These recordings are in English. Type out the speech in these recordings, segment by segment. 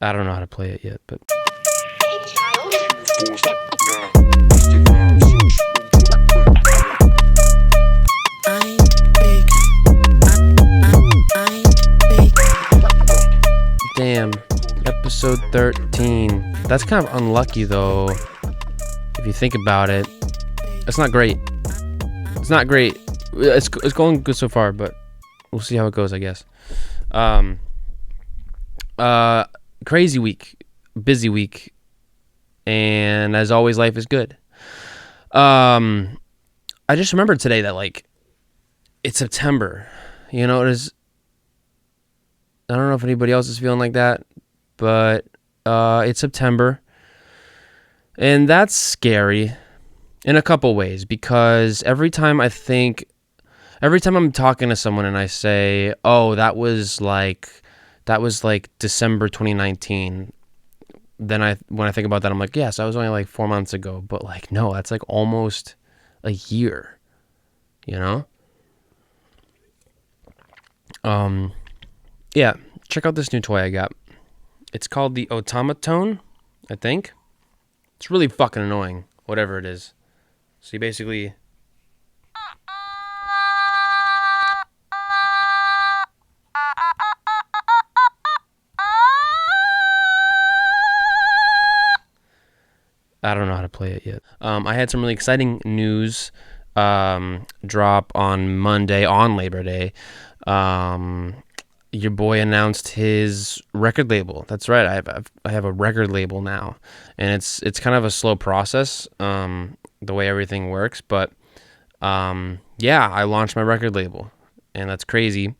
I don't know how to play it yet, but... Damn, episode 13. That's kind of unlucky, though, if you think about it. It's not great. It's not great. It's going good so far, but we'll see how it goes, I guess. Crazy week, busy week, and as always, life is good. I just remembered today that, like, it's September. You know, it is... I don't know if anybody else is feeling like that, but it's September. And that's scary in a couple ways, because every time I'm talking to someone and I say, oh, that was like December 2019, then when I think about that, I'm like, yes, that was only like 4 months ago. But like, no, that's like almost a year, you know? Yeah, check out this new toy I got. It's called the automaton, I think. It's really fucking annoying, whatever it is. So you basically... I don't know how to play it yet. I had some really exciting news drop on Monday, on Labor Day. Your boy announced his record label. That's right. I have a record label now, and it's kind of a slow process, the way everything works. But yeah, I launched my record label, and that's crazy.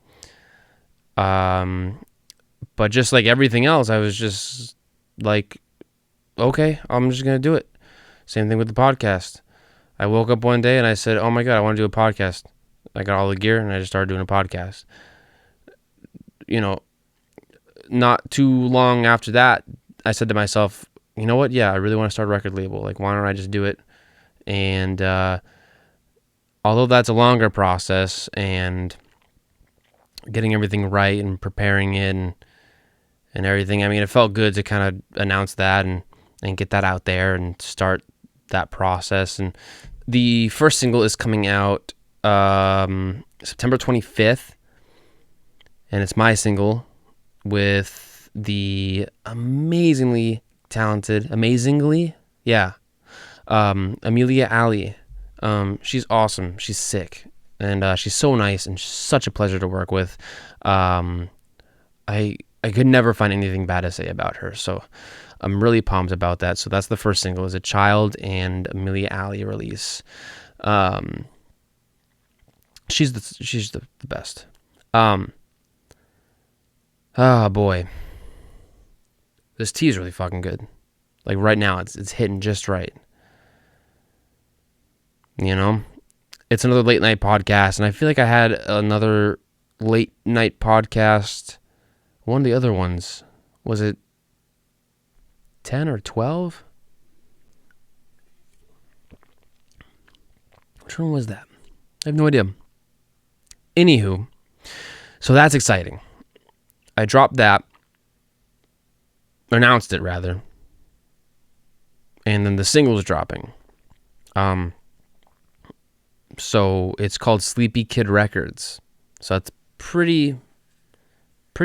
But just like everything else, I was just like, okay, I'm just gonna do it. Same thing with the podcast. I woke up one day and I said, oh my God, I want to do a podcast. I got all the gear and I just started doing a podcast. You know, not too long after that, I said to myself, you know what? Yeah, I really want to start a record label. Like, why don't I just do it? And although that's a longer process and getting everything right and preparing it and everything, I mean, it felt good to kind of announce that and get that out there and start that process. And the first single is coming out September 25th. And it's my single with the amazingly talented, Emilia Ali. She's awesome. She's sick. And she's so nice and such a pleasure to work with. I could never find anything bad to say about her. So I'm really pumped about that. So that's the first single, is a CHYLD and Emilia Ali release. She's the best. Oh boy, this tea is really fucking good. Like right now, it's hitting just right. You know, it's another late night podcast, and I feel like I had another late night podcast. One of the other ones, was it 10 or 12? Which one was that? I have no idea. Anywho, so that's exciting. I dropped that, announced it rather, and then the single's dropping. So it's called Sleepy Kid Records. So it's pretty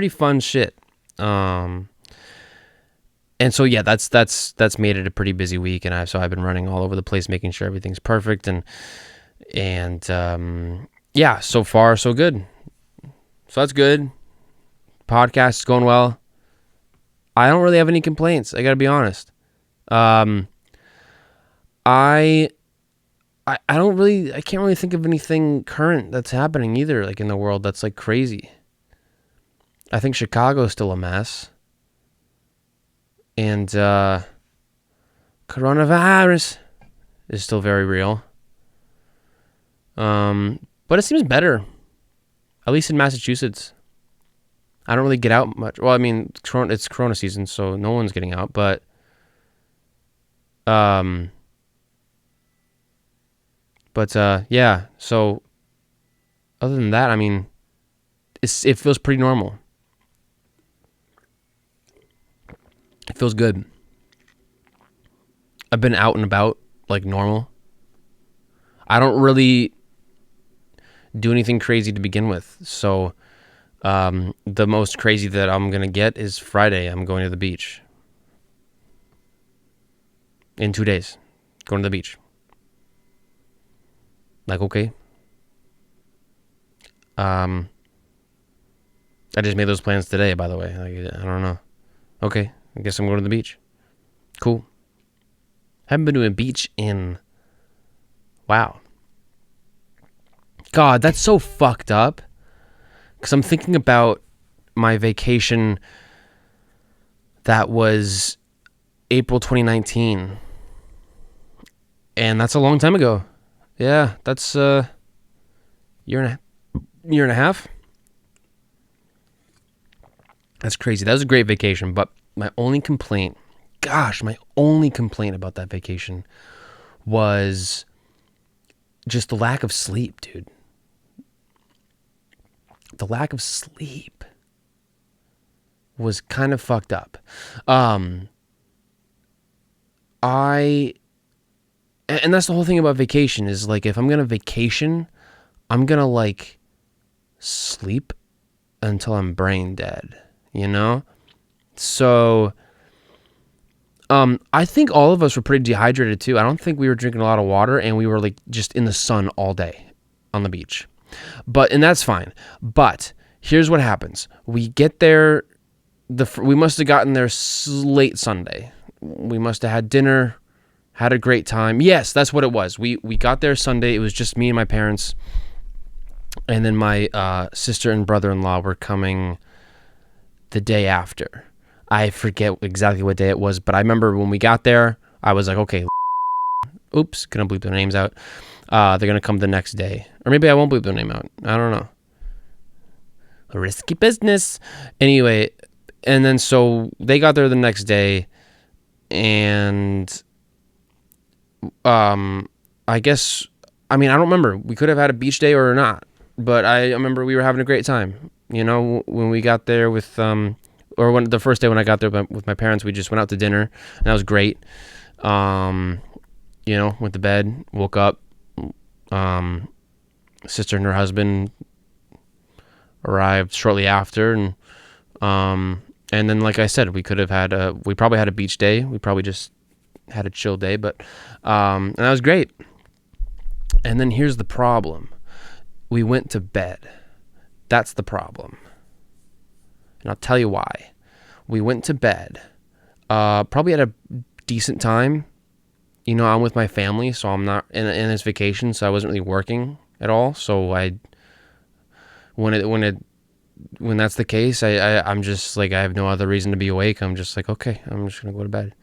fun shit. And so yeah, that's made it a pretty busy week, and I've been running all over the place, making sure everything's perfect, and yeah, so far so good. So that's good. Podcast is going well. I don't really have any complaints. I gotta be honest. I can't really think of anything current that's happening either, like in the world that's like crazy. I think Chicago's still a mess. And coronavirus is still very real. But it seems better. At least in Massachusetts. I don't really get out much. Well, I mean, it's Corona season, so no one's getting out. But, yeah. So, other than that, I mean, it feels pretty normal. It feels good. I've been out and about like normal. I don't really do anything crazy to begin with. So the most crazy that I'm going to get is Friday. I'm going to the beach. In 2 days. Going to the beach. Like, okay. I just made those plans today, by the way. Like, I don't know. Okay. I guess I'm going to the beach. Cool. Haven't been to a beach in... Wow. God, that's so fucked up. Because I'm thinking about my vacation that was April 2019. And that's a long time ago. Yeah, that's a year and a half. That's crazy. That was a great vacation, but my only complaint about that vacation was just the lack of sleep, dude. The lack of sleep was kind of fucked up. And that's the whole thing about vacation is like, if I'm going to vacation, I'm going to like sleep until I'm brain dead, you know? So, I think all of us were pretty dehydrated too. I don't think we were drinking a lot of water, and we were like just in the sun all day on the beach. And that's fine. But here's what happens. We get there, we must have gotten there late Sunday. We must have had dinner, had a great time. Yes, that's what it was. We got there Sunday. It was just me and my parents. And then my sister and brother-in-law were coming the day after. I forget exactly what day it was, but I remember when we got there, I was like, okay, oops, gonna bleep their names out. They're gonna come the next day. Or maybe I won't bleep their name out. I don't know. Risky business. Anyway, and then so they got there the next day, and I guess, I mean, I don't remember. We could have had a beach day or not, but I remember we were having a great time. You know, when we got there with, or when the first day when I got there with my parents, we just went out to dinner, and that was great. You know, went to bed, woke up, sister and her husband arrived shortly after, and then, like I said, we probably had a beach day. We probably just had a chill day, but and that was great. And then here's the problem. We went to bed. That's the problem. And I'll tell you why. We went to bed. Probably at a decent time. You know, I'm with my family, so I'm not in this vacation, so I wasn't really working at all. So when that's the case, I'm just like, I have no other reason to be awake. I'm just like, okay, I'm just gonna go to bed.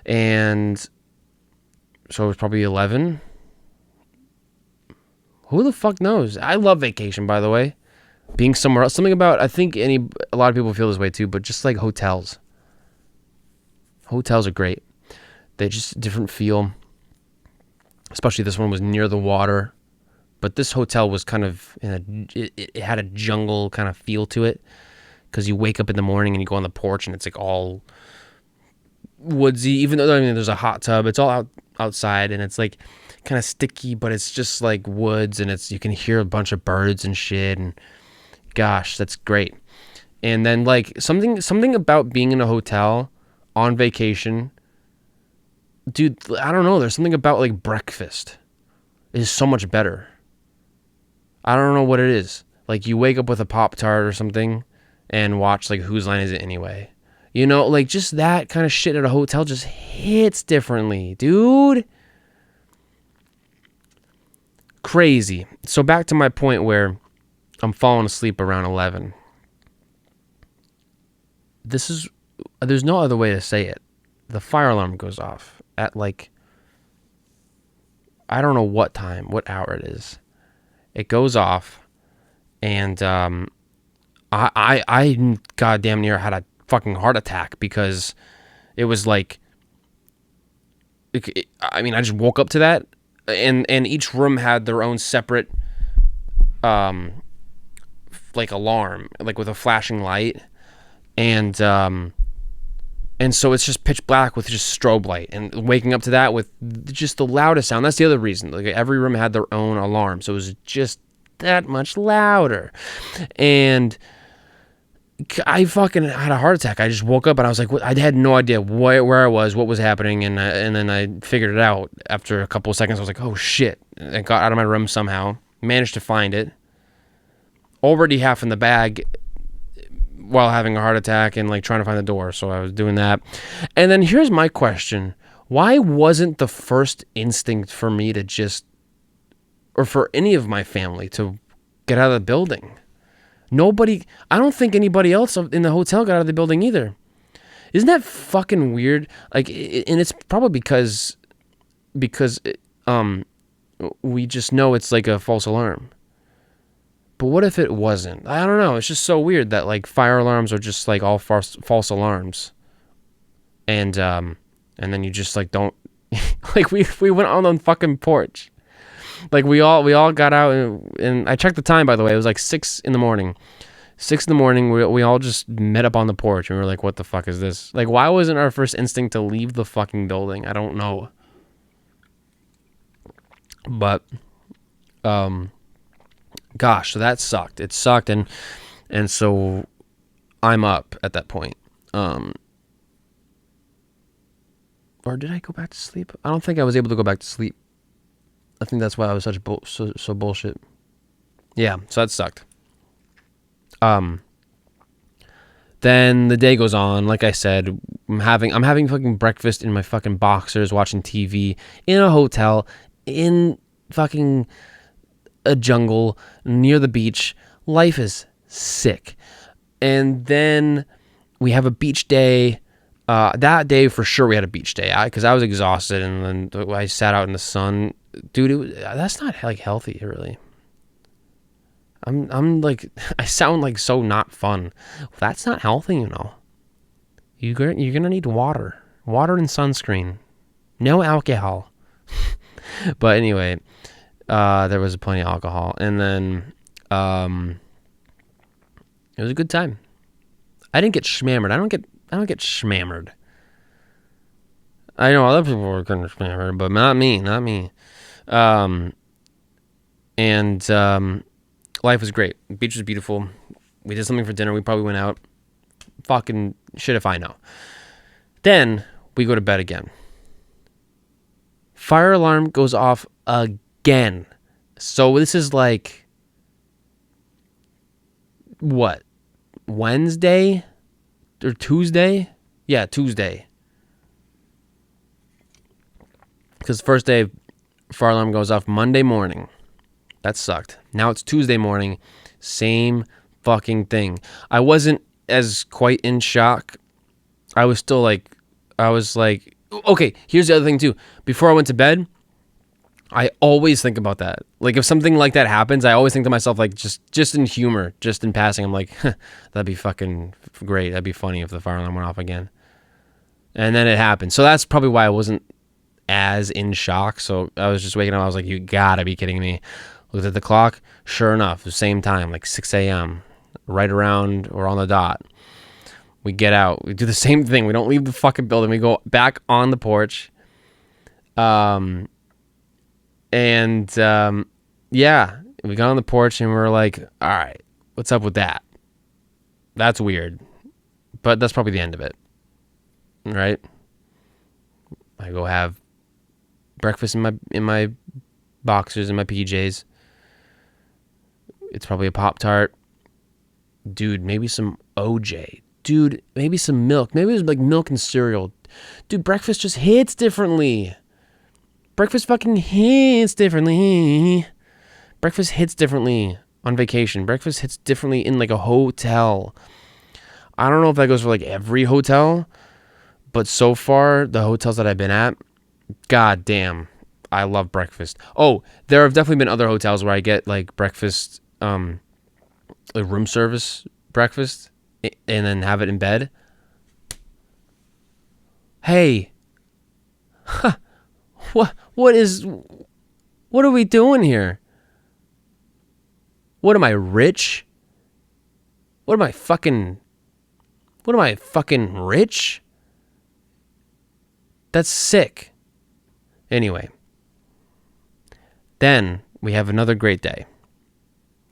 And so it was probably 11. Who the fuck knows? I love vacation, by the way. Being somewhere else. Something about, I think a lot of people feel this way too, but just like hotels. Hotels are great. They just different feel. Especially this one was near the water. But this hotel was kind of, it had a jungle kind of feel to it. Because you wake up in the morning and you go on the porch and it's like all woodsy. Even though, I mean, there's a hot tub. It's all outside and it's like kind of sticky, but it's just like woods, and you can hear a bunch of birds and shit, and gosh, that's great. And then like something about being in a hotel on vacation, dude, I don't know, there's something about like breakfast is so much better. I don't know what it is. Like you wake up with a Pop-Tart or something and watch like Whose Line Is It Anyway? You know, like just that kind of shit at a hotel just hits differently, dude. Crazy. So back to my point where I'm falling asleep around 11. There's no other way to say it. The fire alarm goes off at like, I don't know what time, what hour it is. It goes off, and I goddamn near had a fucking heart attack because it was like, I mean, I just woke up to that. And each room had their own separate like alarm, like with a flashing light, and And so it's just pitch black with just strobe light, and waking up to that with just the loudest sound. That's the other reason. Like, every room had their own alarm, so it was just that much louder. And I fucking had a heart attack. I just woke up and I was like, I had no idea where I was, what was happening, and then I figured it out after a couple of seconds. I was like, oh shit! I got out of my room somehow, managed to find it. Already half in the bag, while having a heart attack and like trying to find the door. So I was doing that. And then here's my question. Why wasn't the first instinct for me to just, or for any of my family to get out of the building? I don't think anybody else in the hotel got out of the building either. Isn't that fucking weird? Like, and it's probably because we just know it's like a false alarm. But what if it wasn't? I don't know. It's just so weird that like fire alarms are just like all false alarms, and then you just like don't like we went on the fucking porch, like we all got out, and I checked the time, by the way. It was like 6 a.m. 6 a.m. We all just met up on the porch and we were like, what the fuck is this? Like, why wasn't our first instinct to leave the fucking building? I don't know. But gosh, so that sucked. It sucked, and so I'm up at that point. Or did I go back to sleep? I don't think I was able to go back to sleep. I think that's why I was so bullshit. Yeah, so that sucked. Then the day goes on. Like I said, I'm having fucking breakfast in my fucking boxers, watching TV in a hotel in fucking a jungle near the beach. Life is sick. And then we have a beach day. That day for sure we had a beach day because I was exhausted, and then I sat out in the sun. Dude, that's not like healthy, really. I'm like, I sound like so not fun. That's not healthy, you know. You're gonna need water and sunscreen, no alcohol. But anyway, there was plenty of alcohol, and then it was a good time. I didn't get schmammered. I don't get schmammered. I know other people were kind of schmammered, but not me. Life was great. The beach was beautiful. We did something for dinner. We probably went out. Fucking shit if I know. Then we go to bed again. Fire alarm goes off again. So this is like, what? Wednesday or Tuesday? Yeah, Tuesday. Because the first day fire alarm goes off Monday morning. That sucked. Now it's Tuesday morning. Same fucking thing. I wasn't as quite in shock. I was like, okay, here's the other thing too. Before I went to bed, I always think about that. Like, if something like that happens, I always think to myself, like, just in humor, just in passing, I'm like, that'd be fucking great. That'd be funny if the fire alarm went off again. And then it happened. So that's probably why I wasn't as in shock. So I was just waking up. I was like, you gotta be kidding me. Looked at the clock. Sure enough, the same time, like 6 a.m., right around or on the dot. We get out. We do the same thing. We don't leave the fucking building. We go back on the porch. Yeah, we got on the porch and we were like, all right, what's up with that? That's weird. But that's probably the end of it. Right? I go have breakfast in my boxers and my PJs. It's probably a Pop-Tart. Dude, maybe some OJ. Dude, maybe some milk. Maybe it was like milk and cereal. Dude, breakfast just hits differently. Breakfast fucking hits differently. Breakfast hits differently on vacation. Breakfast hits differently in like a hotel. I don't know if that goes for like every hotel, but so far, the hotels that I've been at, god damn, I love breakfast. Oh, there have definitely been other hotels where I get like breakfast, like room service breakfast, and then have it in bed. Hey, what are we doing here? What am I, rich? What am I fucking rich? That's sick. Anyway, then we have another great day.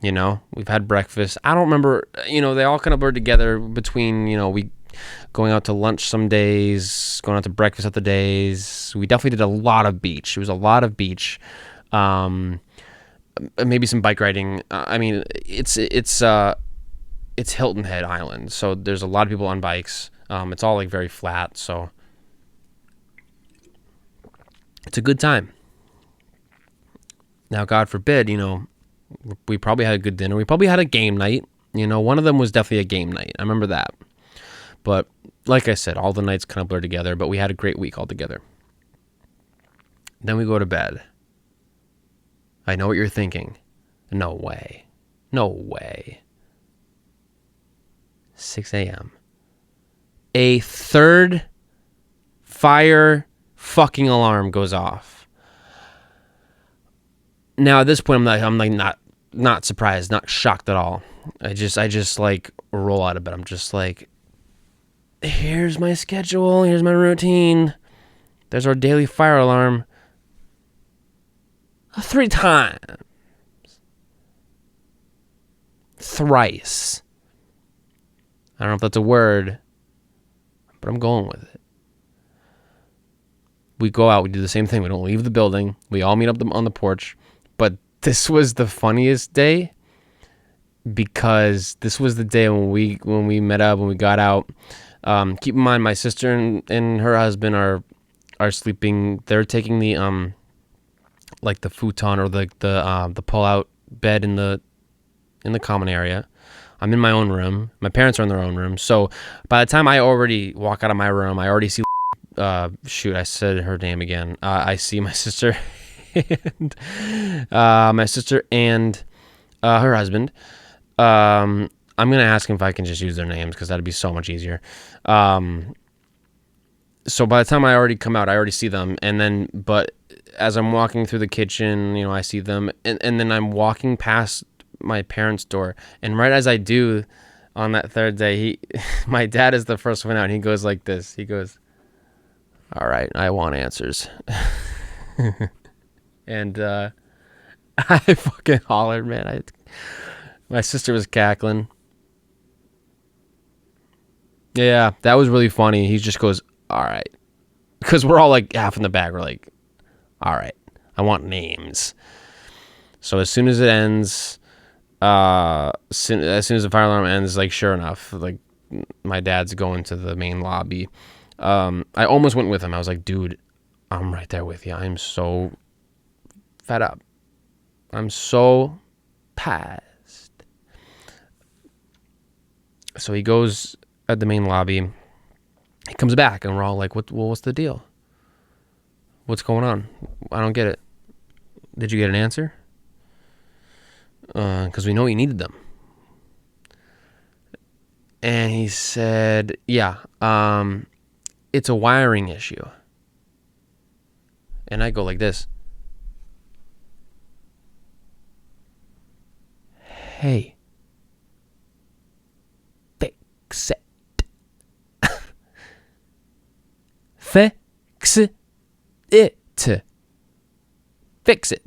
You know, we've had breakfast. I don't remember, you know, they all kind of blurred together between, you know, we going out to lunch some days, going out to breakfast other days. We definitely did a lot of beach. It was a lot of beach. Maybe some bike riding. I mean, it's Hilton Head Island, so there's a lot of people on bikes. It's all like very flat, so it's a good time. Now, God forbid, you know, we probably had a good dinner. We probably had a game night. You know, one of them was definitely a game night. I remember that. But like I said, all the nights kind of blur together, but we had a great week all together. Then we go to bed. I know what you're thinking. No way. No way. 6 a.m. A third fire fucking alarm goes off. Now at this point, I'm not surprised, not shocked at all. I just like roll out of bed. I'm just like, here's my schedule, here's my routine. There's our daily fire alarm. 3 times. Thrice. I don't know if that's a word, but I'm going with it. We go out, we do the same thing. We don't leave the building. We all meet up on the porch. But this was the funniest day because this was the day when we met up, when we got out. Keep in mind, my sister and her husband are sleeping. They're taking the like the futon or the pull out bed in the common area. I'm in my own room. My parents are in their own room. So by the time I already walk out of my room, I already see shoot, I said her name again. I see my sister and her husband. I'm gonna ask him if I can just use their names because that'd be so much easier. So by the time I already come out, I already see them, but as I'm walking through the kitchen, you know, I see them, and then I'm walking past my parents' door, and right as I do, on that third day, my dad is the first one out, and he goes like this. He goes, "All right, I want answers." And I fucking hollered, man. My sister was cackling. Yeah, that was really funny. He just goes, "All right," because we're all like half in the back. We're like, "All right, I want names." So as soon as it ends, as soon as the fire alarm ends, like sure enough, like my dad's going to the main lobby. I almost went with him. I was like, "Dude, I'm right there with you. I'm so fed up. I'm so pissed." So he goes at the main lobby. He comes back, and we're all like, what's the deal? What's going on? I don't get it. Did you get an answer? Because we know you needed them. And he said, yeah, it's a wiring issue. And I go like this. Hey, fix it. Fix it. Fix it.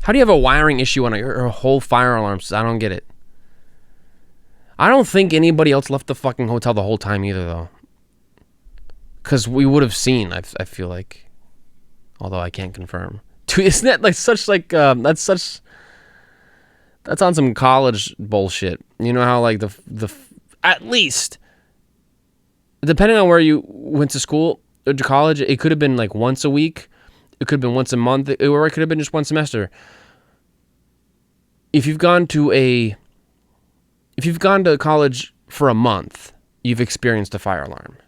How do you have a wiring issue on your whole fire alarm? I don't get it. I don't think anybody else left the fucking hotel the whole time either, though. Because we would have seen, I feel like. Although I can't confirm. Dude, isn't that like such like, that's on some college bullshit. You know how like the at least, depending on where you went to school or to college, it could have been like once a week. It could have been once a month, or it could have been just one semester. If you've gone to college for a month, you've experienced a fire alarm.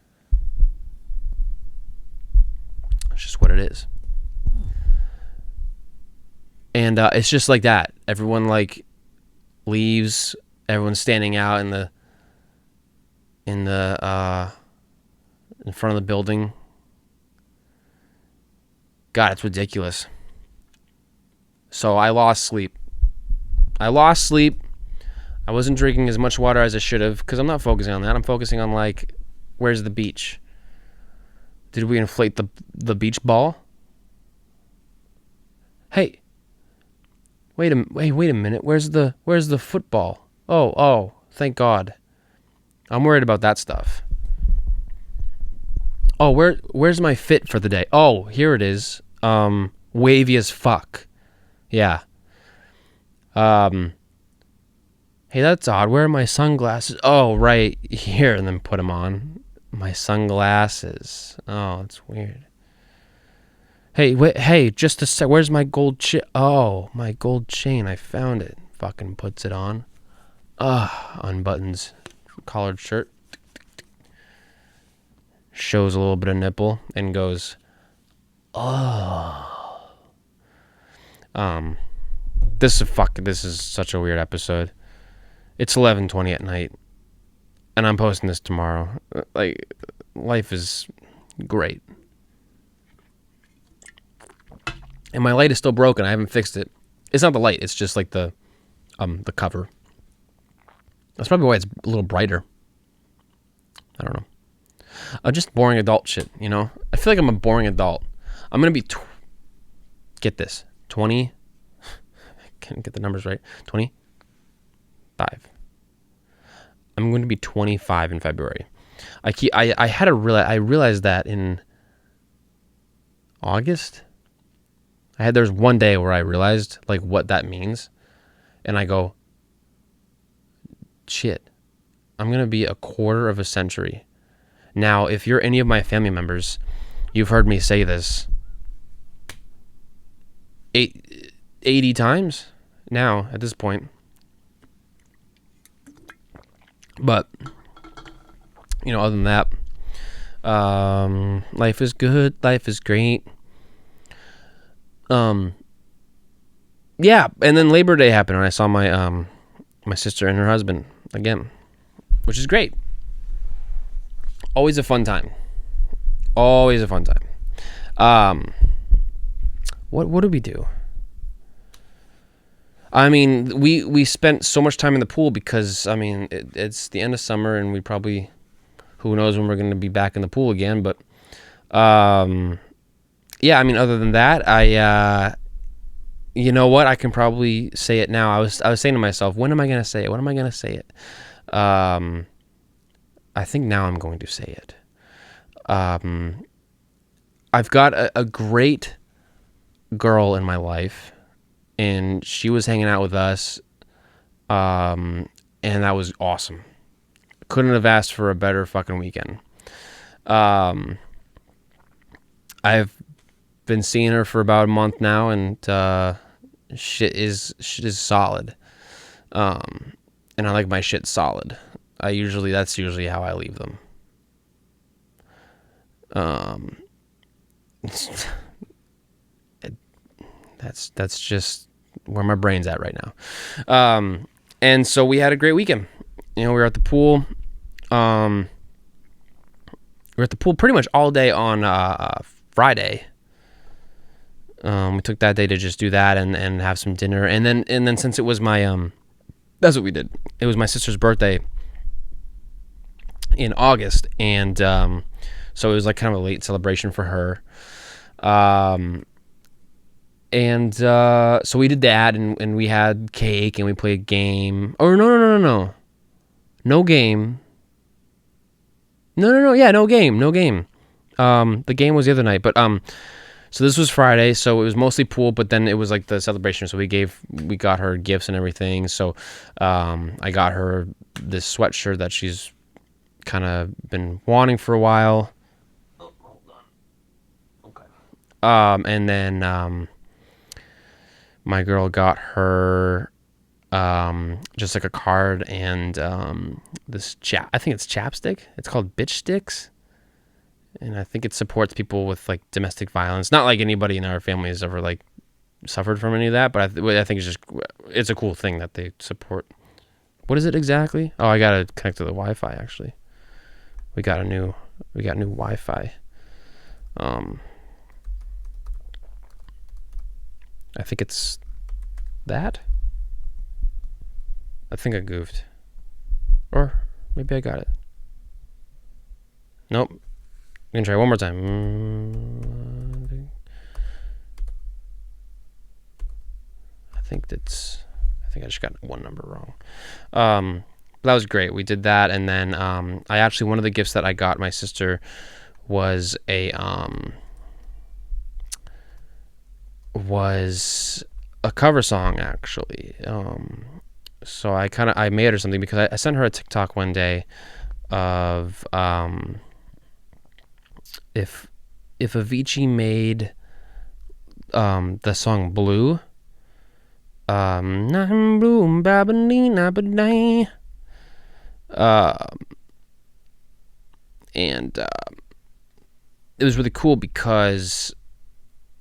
It's just what it is. And it's just like that. Everyone like leaves. Everyone's standing out in front of the building. God, it's ridiculous. So I lost sleep. I wasn't drinking as much water as I should have because I'm not focusing on that. I'm focusing on like, where's the beach? Did we inflate the beach ball? Hey, wait a minute. Where's the football? Oh, thank God. I'm worried about that stuff. Oh, where's my fit for the day? Oh, here it is. Wavy as fuck. Yeah. Hey, that's odd. Where are my sunglasses? Oh, right here, and then put them on. My sunglasses. Oh, it's weird. Hey, wait, hey, just a sec. Where's my gold chain? Oh, my gold chain. I found it. Fucking puts it on. Unbuttons collared shirt. Shows a little bit of nipple and goes, oh. This is such a weird episode. It's 11:20 at night, and I'm posting this tomorrow. Like, life is great. And my light is still broken. I haven't fixed it. It's not the light. It's just like the cover. That's probably why it's a little brighter. I don't know. Just boring adult shit, you know? I feel like I'm a boring adult. I'm going to be... get this. 20... I can't get the numbers right. 25. I'm going to be 25 in February. I realized that in August. There's one day where I realized like what that means, and I go, shit, I'm going to be a quarter of a century. Now, if you're any of my family members, you've heard me say this 80 times now at this point. But, you know, other than that, life is good. Life is great. Yeah, and then Labor Day happened, and I saw my my sister and her husband again, which is great. Always a fun time. Always a fun time. What did we do? I mean, we spent so much time in the pool because, I mean, it's the end of summer, and we probably, who knows when we're going to be back in the pool again, but yeah, I mean, other than that, you know what? I can probably say it now. I was saying to myself, when am I going to say it? When am I going to say it? I think now I'm going to say it. I've got a great girl in my life, and she was hanging out with us, and that was awesome. Couldn't have asked for a better fucking weekend. I've been seeing her for about a month now, and shit is solid. And I like my shit solid. That's usually how I leave them. That's just where my brain's at right now. And so we had a great weekend. You know, we were at the pool. We were at the pool pretty much all day on Friday. We took that day to just do that and have some dinner, and then since it was my that's what we did. It was my sister's birthday in August, and so it was like kind of a late celebration for her. And so we did that, and we had cake, and we played a game. Or no game. No, yeah, no game. The game was the other night, but so this was Friday, so it was mostly pool, but then it was like the celebration, so we got her gifts and everything. So I got her this sweatshirt that she's kind of been wanting for a while. Oh, hold on. Okay. And then my girl got her just like a card and I think it's chapstick. It's called Bitch Sticks. And I think it supports people with like domestic violence. Not like anybody in our family has ever like suffered from any of that, but I think it's a cool thing that they support. What is it exactly? Oh, I gotta connect to the Wi-Fi actually. We got new Wi-Fi. I think it's that. I think I goofed, or maybe I got it. Nope. gonna try one more time. I think I just got one number wrong. That was great. We did that, and then I actually, one of the gifts that I got my sister was a cover song, actually. So I made her something, because I sent her a TikTok one day of if Avicii made the song Blue, and it was really cool, because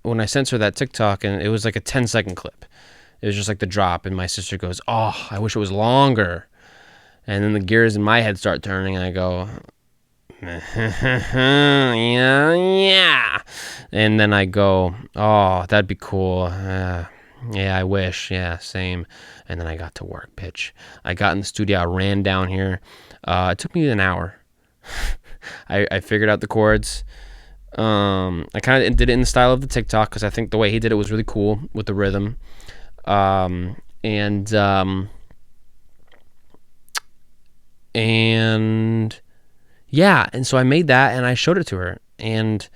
when I sent her that TikTok, and it was like a 10-second clip, it was just like the drop, and my sister goes, "Oh, I wish it was longer." And then the gears in my head start turning, and I go, yeah. And then I go, "Oh, that'd be cool. Yeah, I wish. Yeah, same." And then I got to work, bitch. I got in the studio, I ran down here. It took me an hour. I figured out the chords. I kind of did it in the style of the TikTok, because I think the way he did it was really cool with the rhythm. And yeah, and so I made that, and I showed it to her, and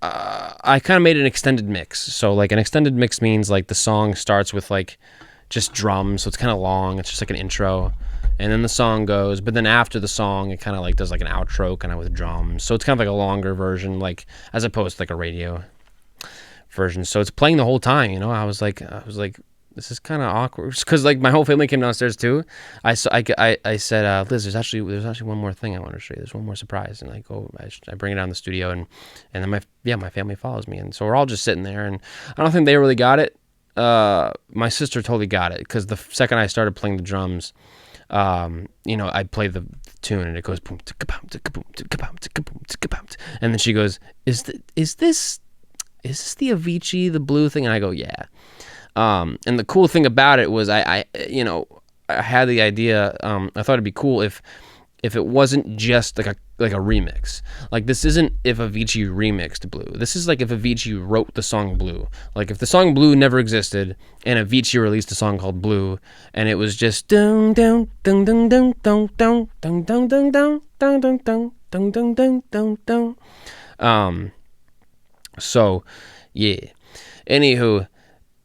I kind of made an extended mix. So like an extended mix means like the song starts with like just drums, so it's kind of long. It's just like an intro, and then the song goes. But then after the song, it kind of like does like an outro, kind of with drums. So it's kind of like a longer version, like as opposed to like a radio version. So it's playing the whole time. You know, I was like, this is kind of awkward, because like my whole family came downstairs too. I said, Liz, there's actually one more thing I want to show you. There's one more surprise, and I bring it down the studio, and then my family follows me, and so we're all just sitting there, and I don't think they really got it. My sister totally got it, because the second I started playing the drums, I play the tune, and it goes boom, boom, boom, boom, and then she goes, "Is this the Avicii, the Blue thing?" And I go, "Yeah." And the cool thing about it was I had the idea. I thought it'd be cool if it wasn't just like a remix. Like, this isn't if Avicii remixed Blue. This is like if Avicii wrote the song Blue. Like, if the song Blue never existed and Avicii released a song called Blue, and it was just dun dun dun dun dun dun dun dun dun dun dun dun dun dun dun dun dun dun. So yeah. Anywho.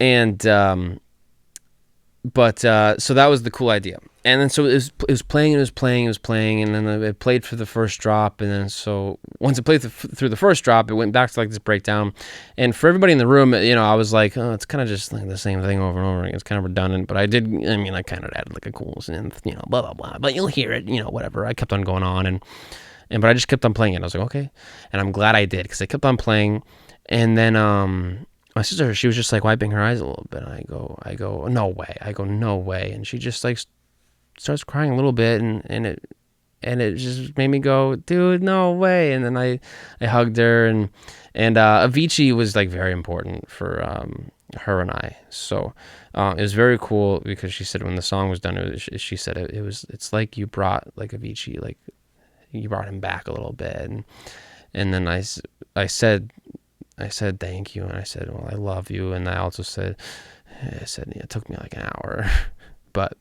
And so that was the cool idea. And then so it was playing, and then it played for the first drop, and then so once it played through the first drop, it went back to like this breakdown. And for everybody in the room, I was like, "Oh, it's kind of just like the same thing over and over again. It's kind of redundant." But I kind of added like a cool synth, blah blah blah. But you'll hear it, whatever. I kept on going on, but I just kept on playing it. I was like, okay, and I'm glad I did, because I kept on playing, and then my sister, she was just like wiping her eyes a little bit. And I go, "No way." I go, "No way." And she just like starts crying a little bit, and it just made me go, "Dude, no way." And then I hugged her, and Avicii was like very important for her and I. So it was very cool, because she said when the song was done, she said it's like you brought like Avicii, like you brought him back a little bit. And then I said thank you, and I said, "Well, I love you," and I also said it took me like an hour, but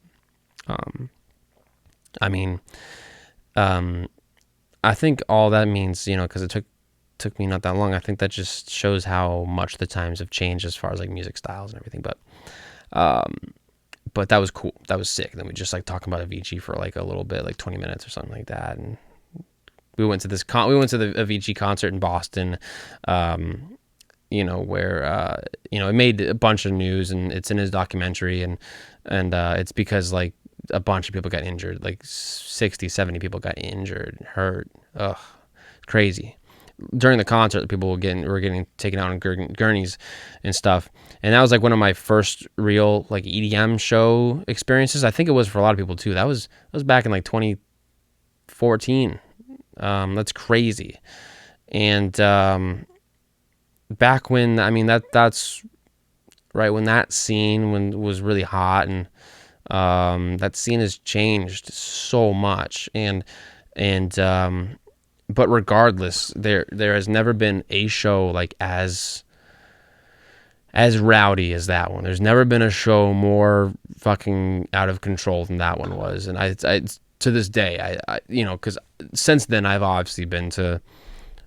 I think all that means, because it took me not that long. I think that just shows how much the times have changed as far as like music styles and everything. But that was cool. That was sick. Then we just like talking about Avicii for like a little bit, like 20 minutes or something like that, and we went to the Avicii concert in Boston, where it made a bunch of news, and it's in his documentary, and it's because like a bunch of people got injured, like 60, 70 people got injured, hurt. Ugh, crazy. During the concert, people were getting taken out on gurneys and stuff, and that was like one of my first real like EDM show experiences. I think it was for a lot of people too. That was back in like 2014. That's crazy. And back when, that's right when that scene was really hot, and that scene has changed so much, and but regardless, there has never been a show like as rowdy as that one. There's never been a show more fucking out of control than that one was. And I to this day, I because since then I've obviously been to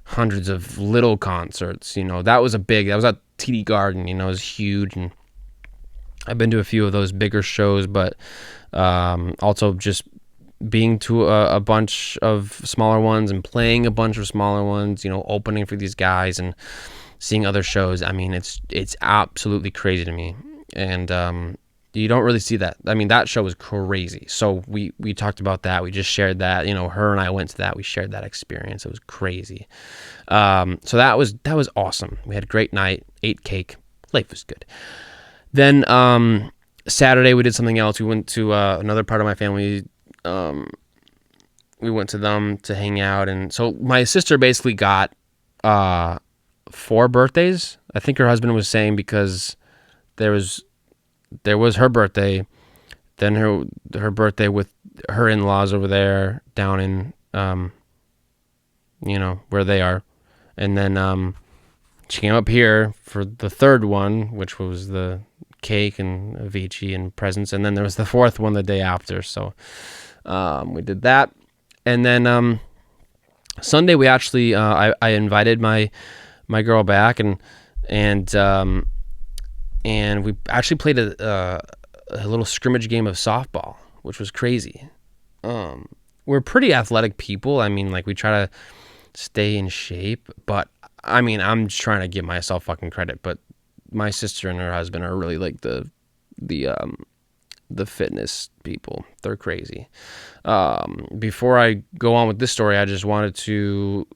hundreds of little concerts. That was at TD Garden. It was huge, and I've been to a few of those bigger shows, but also just being to a bunch of smaller ones and playing a bunch of smaller ones, opening for these guys and seeing other shows. I mean, it's absolutely crazy to me. And you don't really see that. I mean, that show was crazy. So we talked about that. We just shared that. Her and I went to that. We shared that experience. It was crazy. So that was awesome. We had a great night, ate cake. Life was good. Then Saturday we did something else. We went to another part of my family. We went to them to hang out, and so my sister basically got 4 birthdays. I think her husband was saying because there was her birthday, then her birthday with her in-laws over there down in where they are, and then she came up here for the 3rd one, which was the cake and Avicii and presents, and then there was the 4th one the day after. So we did that, and then Sunday we actually I invited my girl back, and we actually played a little scrimmage game of softball, which was crazy. We're pretty athletic people. I mean, like, we try to stay in shape, but I mean, I'm just trying to give myself fucking credit, but my sister and her husband are really like the fitness people. They're crazy. Before I go on with this story, I just wanted to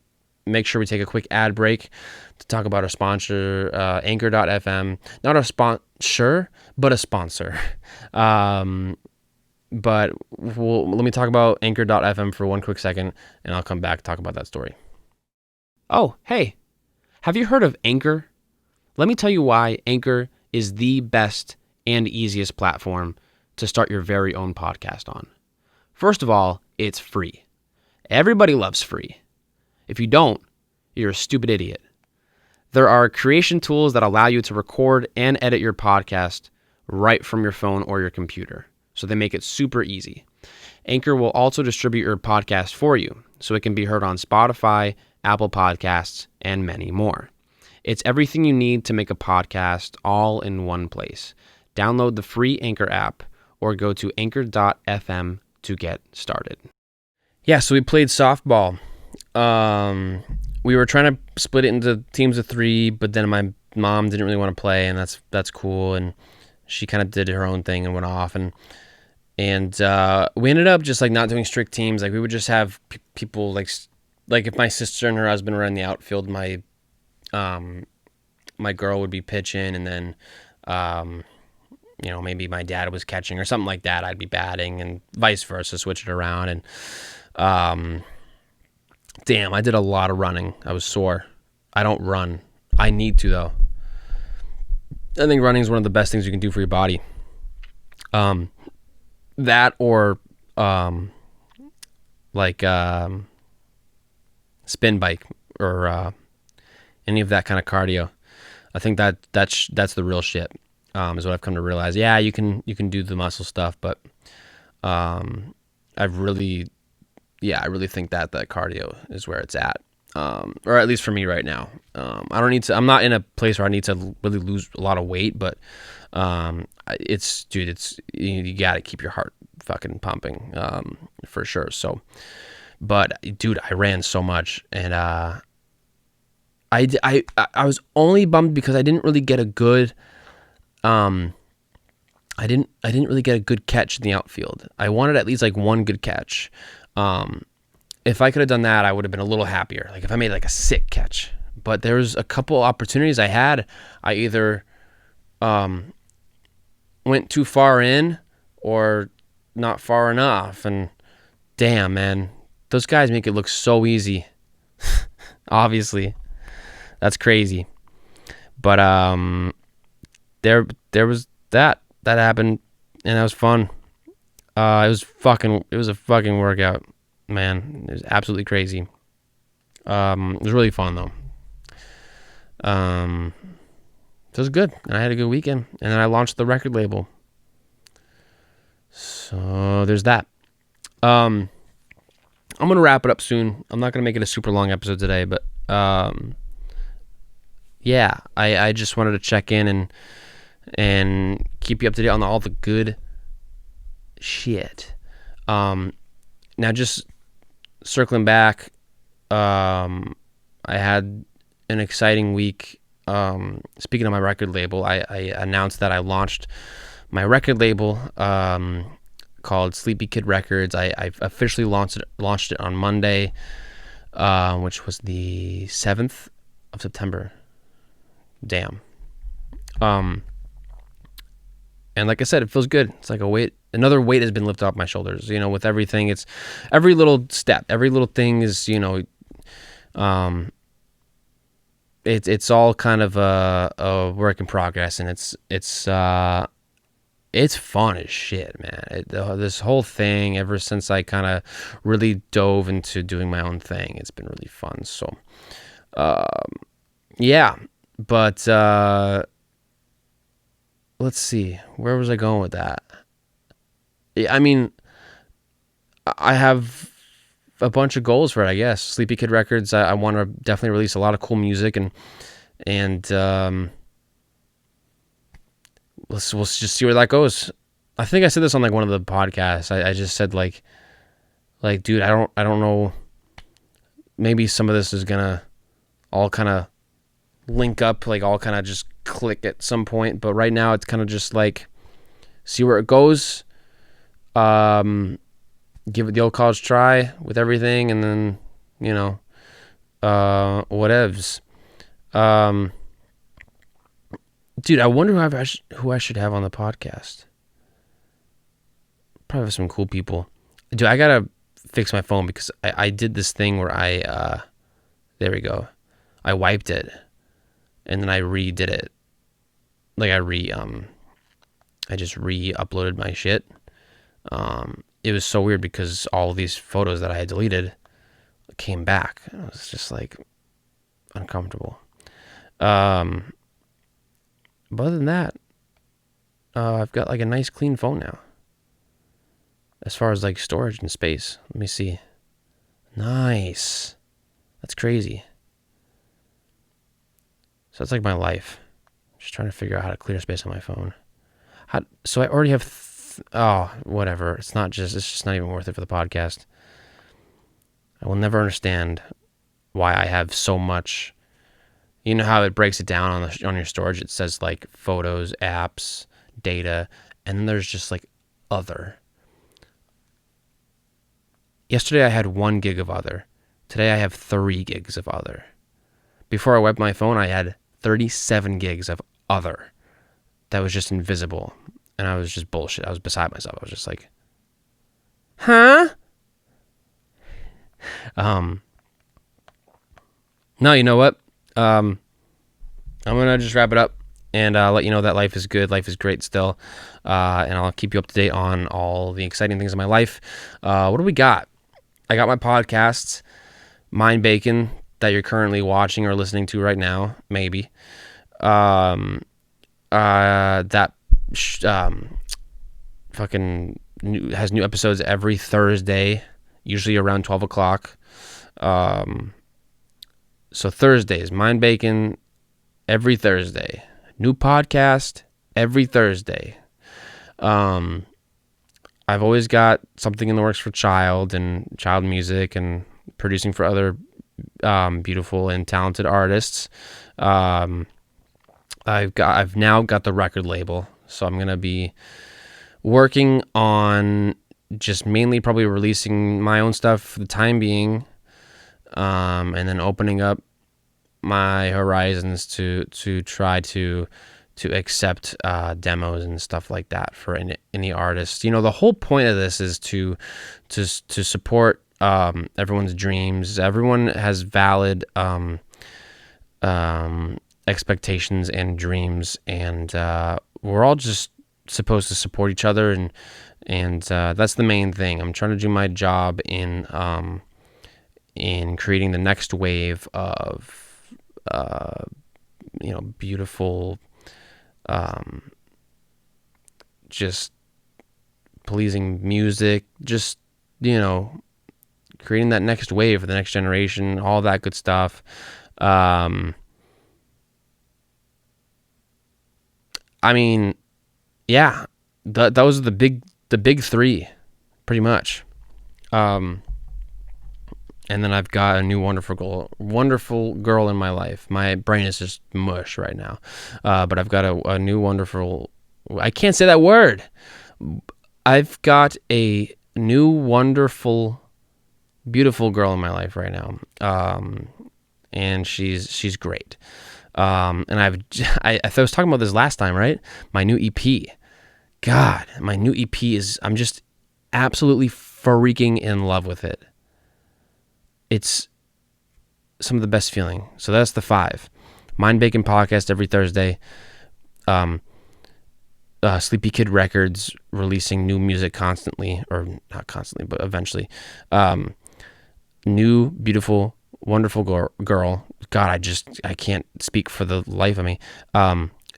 make sure we take a quick ad break to talk about our sponsor, Anchor.fm. Not a sponsor, but a sponsor. But let me talk about Anchor.fm for one quick second, and I'll come back and talk about that story. Oh, hey, have you heard of Anchor? Let me tell you why Anchor is the best and easiest platform to start your very own podcast on. First of all, it's free. Everybody loves free. If you don't, you're a stupid idiot. There are creation tools that allow you to record and edit your podcast right from your phone or your computer. So they make it super easy. Anchor will also distribute your podcast for you, so it can be heard on Spotify, Apple Podcasts, and many more. It's everything you need to make a podcast all in one place. Download the free Anchor app or go to anchor.fm to get started. Yeah, so we played softball. We were trying to split it into teams of 3, but then my mom didn't really want to play, and that's cool. And she kind of did her own thing and went off, and we ended up just like not doing strict teams. Like, we would just have people like if my sister and her husband were in the outfield, my girl would be pitching, and then maybe my dad was catching or something like that. I'd be batting, and vice versa, switch it around. And damn, I did a lot of running. I was sore. I don't run. I need to, though. I think running is one of the best things you can do for your body. That or spin bike or any of that kind of cardio. I think that's the real shit. Is what I've come to realize. Yeah, you can do the muscle stuff, but I really think that cardio is where it's at. Or at least for me right now. I'm not in a place where I need to really lose a lot of weight, but you gotta keep your heart fucking pumping, for sure. So, but dude, I ran so much, and I was only bummed because I didn't really get a good, I didn't really get a good catch in the outfield. I wanted at least like one good catch. If I could have done that, I would have been a little happier. Like if I made like a sick catch. But there was a couple opportunities I had. I either went too far in or not far enough. And damn, man, those guys make it look so easy. Obviously, that's crazy. But there was that happened, and that was fun. It was a fucking workout. Man, it was absolutely crazy. It was really fun though. So it was good. I had a good weekend, and then I launched the record label. So there's that. I'm gonna wrap it up soon. I'm not gonna make it a super long episode today, but yeah, I just wanted to check in and keep you up to date on all the good shit. Now just circling back, I had an exciting week. Speaking of my record label, I announced that I launched my record label called Sleepy Kid Records. I officially launched it on Monday, which was the 7th of September. Damn. And like I said, it feels good. It's like another weight has been lifted off my shoulders. With everything, it's every little step, every little thing is, it's all kind of a work in progress, and it's fun as shit, man. This whole thing, ever since I kind of really dove into doing my own thing, it's been really fun. So, yeah, but let's see, where was I going with that? I mean, I have a bunch of goals for it, I guess. Sleepy Kid Records, I want to definitely release a lot of cool music, and we'll just see where that goes. I think I said this on like one of the podcasts. I just said like, dude, I don't know. Maybe some of this is gonna all kind of link up, like all kind of just click at some point. But right now, it's kind of just like see where it goes. Give it the old college try with everything, and then whatevs. Dude, I wonder who I should have on the podcast. Probably some cool people. Dude, I gotta fix my phone because I did this thing where there we go. I wiped it, and then I redid it. Like I just re-uploaded my shit. It was so weird because all of these photos that I had deleted came back. It was just like uncomfortable. But other than that, I've got like a nice clean phone now. As far as like storage and space, let me see. Nice. That's crazy. So that's like my life. Just trying to figure out how to clear space on my phone. So I already have. Whatever. It's just not even worth it for the podcast. I will never understand why I have so much. You know how it breaks it down on your storage? It says like photos, apps, data, and then there's just like other. Yesterday I had 1 gig of other. Today I have 3 gigs of other. Before I wiped my phone, I had 37 gigs of other. That was just invisible. And I was just bullshit. I was beside myself. I was just like, huh? No, you know what? I'm going to just wrap it up and let you know that life is good. Life is great still. And I'll keep you up to date on all the exciting things in my life. What do we got? I got my podcasts, Mind Bacon, that you're currently watching or listening to right now, maybe. That fucking has new episodes every Thursday, usually around 12 o'clock. So Thursdays, Mind Bacon, every Thursday. New podcast every Thursday. I've always got something in the works for CHYLD and CHYLD music and producing for other beautiful and talented artists. I've now got the record label, so I'm gonna be working on just mainly probably releasing my own stuff for the time being, and then opening up my horizons to try to accept demos and stuff like that for any artists. The whole point of this is to support everyone's dreams. Everyone has valid expectations and dreams, and we're all just supposed to support each other, and that's the main thing. I'm trying to do my job in in creating the next wave of, beautiful, just pleasing music, just, creating that next wave for the next generation, all that good stuff. I mean, yeah, those are the big three, pretty much. And then I've got a new wonderful girl in my life. My brain is just mush right now. But I've got a new wonderful, I can't say that word. I've got a new wonderful, beautiful girl in my life right now. And she's great. And I was talking about this last time, right? My new EP. God, my new EP I'm just absolutely freaking in love with it. It's some of the best feeling. So that's the 5. Mind Bacon Podcast every Thursday. Sleepy Kid Records releasing new music constantly, or not constantly, but eventually. New, beautiful, wonderful girl. God, I can't speak for the life of me.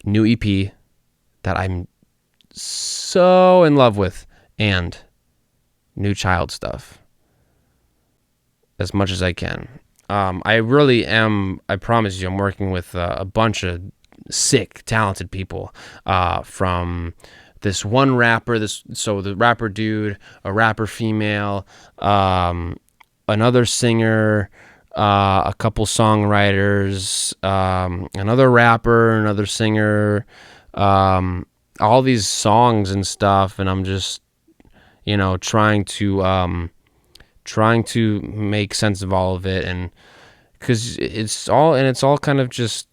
New EP that I'm so in love with, and new CHYLD stuff as much as I can. I really am, I promise you, I'm working with a bunch of sick, talented people, from this one rapper, so the rapper dude, a rapper female, another singer, a couple songwriters, another rapper, another singer, all these songs and stuff, and I'm just, trying to make sense of all of it, and because it's all kind of just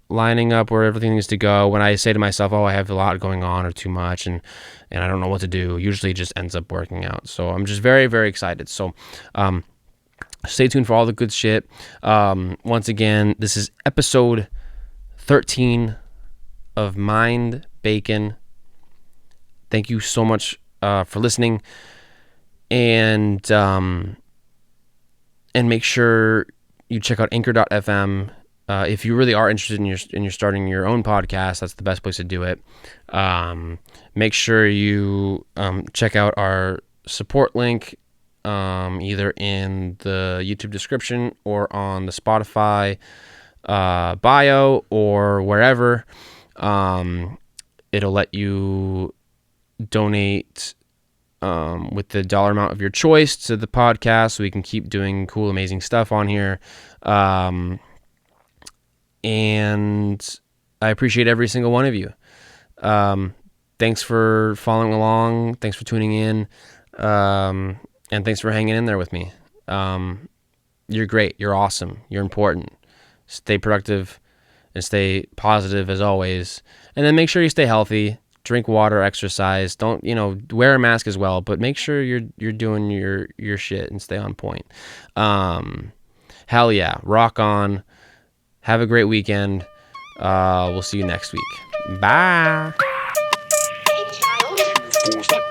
lining up where everything needs to go. When I say to myself, oh, I have a lot going on or too much, and I don't know what to do, usually it just ends up working out. So I'm just very, very excited. So stay tuned for all the good shit. Once again, this is episode 13 of Mind Bacon. Thank you so much for listening, and make sure you check out Anchor.fm. If you really are interested in your starting your own podcast, that's the best place to do it. Make sure you check out our support link, either in the YouTube description or on the Spotify bio or wherever. It'll let you donate with the dollar amount of your choice to the podcast, so we can keep doing cool, amazing stuff on here. And I appreciate every single one of you. Thanks for following along. Thanks for tuning in. And thanks for hanging in there with me. You're great. You're awesome. You're important. Stay productive and stay positive as always. And then make sure you stay healthy. Drink water, exercise. Don't, wear a mask as well, but make sure you're doing your shit and stay on point. Hell yeah. Rock on. Have a great weekend. We'll see you next week. Bye. Hey, child.